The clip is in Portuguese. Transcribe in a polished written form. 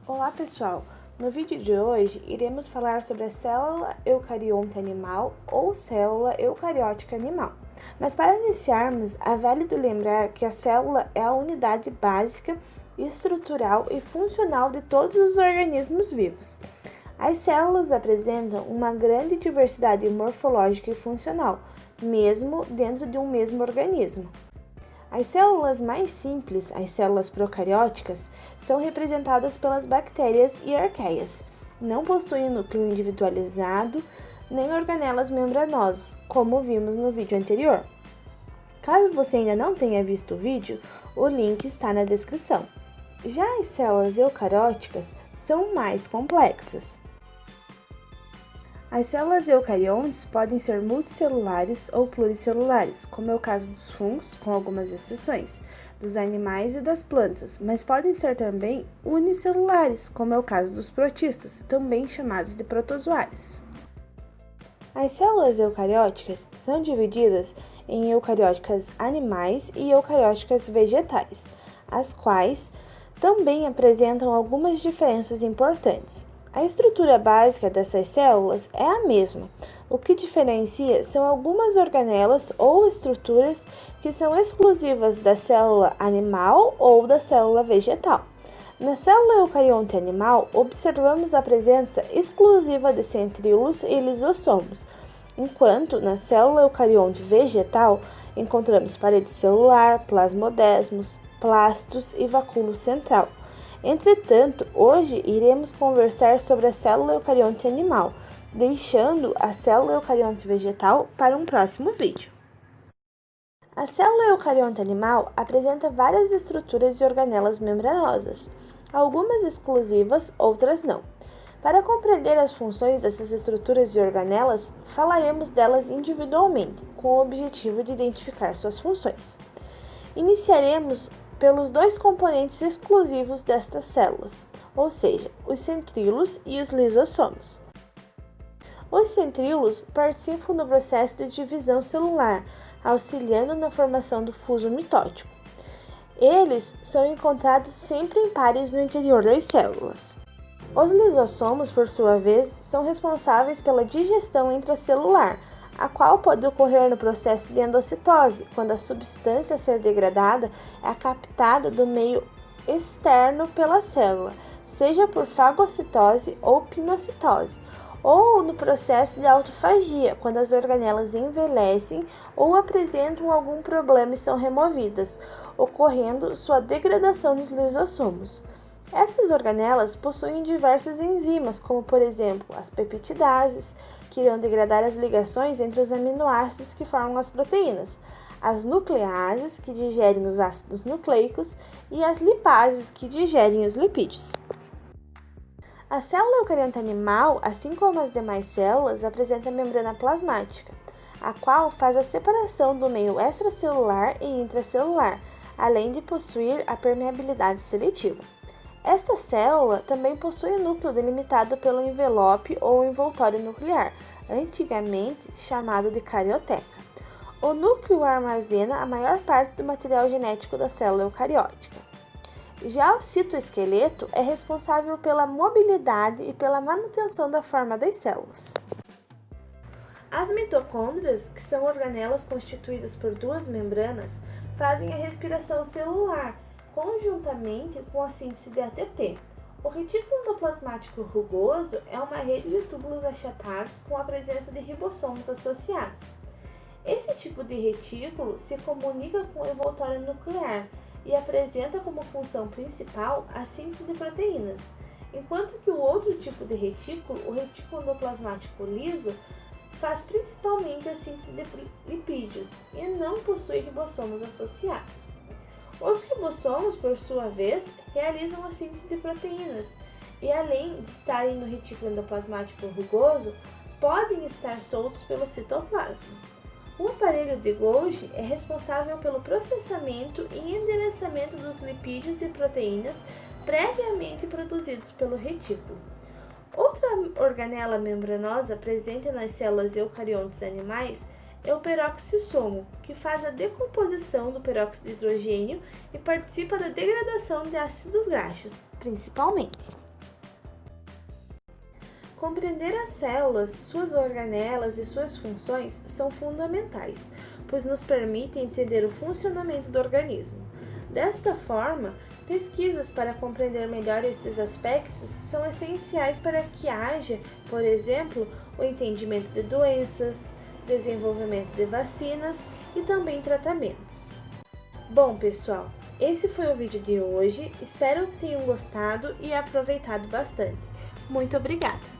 Olá pessoal, no vídeo de hoje iremos falar sobre a célula eucarionte animal ou célula eucariótica animal. Mas para iniciarmos, é válido lembrar que a célula é a unidade básica, estrutural e funcional de todos os organismos vivos. As células apresentam uma grande diversidade morfológica e funcional, mesmo dentro de um mesmo organismo. As células mais simples, as células procarióticas, são representadas pelas bactérias e arqueias. Não possuem núcleo individualizado nem organelas membranosas, como vimos no vídeo anterior. Caso você ainda não tenha visto o vídeo, o link está na descrição. Já as células eucarióticas são mais complexas. As células eucariontes podem ser multicelulares ou pluricelulares, como é o caso dos fungos, com algumas exceções, dos animais e das plantas, mas podem ser também unicelulares, como é o caso dos protistas, também chamados de protozoários. As células eucarióticas são divididas em eucarióticas animais e eucarióticas vegetais, as quais também apresentam algumas diferenças importantes. A estrutura básica dessas células é a mesma. O que diferencia são algumas organelas ou estruturas que são exclusivas da célula animal ou da célula vegetal. Na célula eucarionte animal, observamos a presença exclusiva de centríolos e lisossomos, enquanto na célula eucarionte vegetal encontramos parede celular, plasmodesmos, plastos e vacúolo central. Entretanto, hoje iremos conversar sobre a célula eucarionte animal, deixando a célula eucarionte vegetal para um próximo vídeo. A célula eucarionte animal apresenta várias estruturas e organelas membranosas, algumas exclusivas, outras não. Para compreender as funções dessas estruturas e organelas, falaremos delas individualmente, com o objetivo de identificar suas funções. Iniciaremos pelos dois componentes exclusivos destas células, ou seja, os centríolos e os lisossomos. Os centríolos participam do processo de divisão celular, auxiliando na formação do fuso mitótico. Eles são encontrados sempre em pares no interior das células. Os lisossomos, por sua vez, são responsáveis pela digestão intracelular, a qual pode ocorrer no processo de endocitose, quando a substância a ser degradada é captada do meio externo pela célula, seja por fagocitose ou pinocitose, ou no processo de autofagia, quando as organelas envelhecem ou apresentam algum problema e são removidas, ocorrendo sua degradação nos lisossomos. Essas organelas possuem diversas enzimas, como por exemplo as peptidases, que irão degradar as ligações entre os aminoácidos que formam as proteínas, as nucleases, que digerem os ácidos nucleicos, e as lipases, que digerem os lipídios. A célula eucarionte animal, assim como as demais células, apresenta membrana plasmática, a qual faz a separação do meio extracelular e intracelular, além de possuir a permeabilidade seletiva. Esta célula também possui um núcleo delimitado pelo envelope ou envoltório nuclear, antigamente chamado de carioteca. O núcleo armazena a maior parte do material genético da célula eucariótica. Já o citoesqueleto é responsável pela mobilidade e pela manutenção da forma das células. As mitocôndrias, que são organelas constituídas por duas membranas, fazem a respiração celular, conjuntamente com a síntese de ATP. O retículo endoplasmático rugoso é uma rede de túbulos achatados com a presença de ribossomos associados. Esse tipo de retículo se comunica com o envoltório nuclear e apresenta como função principal a síntese de proteínas, enquanto que o outro tipo de retículo, o retículo endoplasmático liso, faz principalmente a síntese de lipídios e não possui ribossomos associados. Os ribossomos, por sua vez, realizam a síntese de proteínas e, além de estarem no retículo endoplasmático rugoso, podem estar soltos pelo citoplasma. O aparelho de Golgi é responsável pelo processamento e endereçamento dos lipídios e proteínas previamente produzidos pelo retículo. Outra organela membranosa presente nas células eucariontes animais é o peroxissomo, que faz a decomposição do peróxido de hidrogênio e participa da degradação de ácidos graxos, principalmente. Compreender as células, suas organelas e suas funções são fundamentais, pois nos permitem entender o funcionamento do organismo. Desta forma, pesquisas para compreender melhor esses aspectos são essenciais para que haja, por exemplo, o entendimento de doenças, desenvolvimento de vacinas e também tratamentos. Bom, pessoal, esse foi o vídeo de hoje. Espero que tenham gostado e aproveitado bastante. Muito obrigada!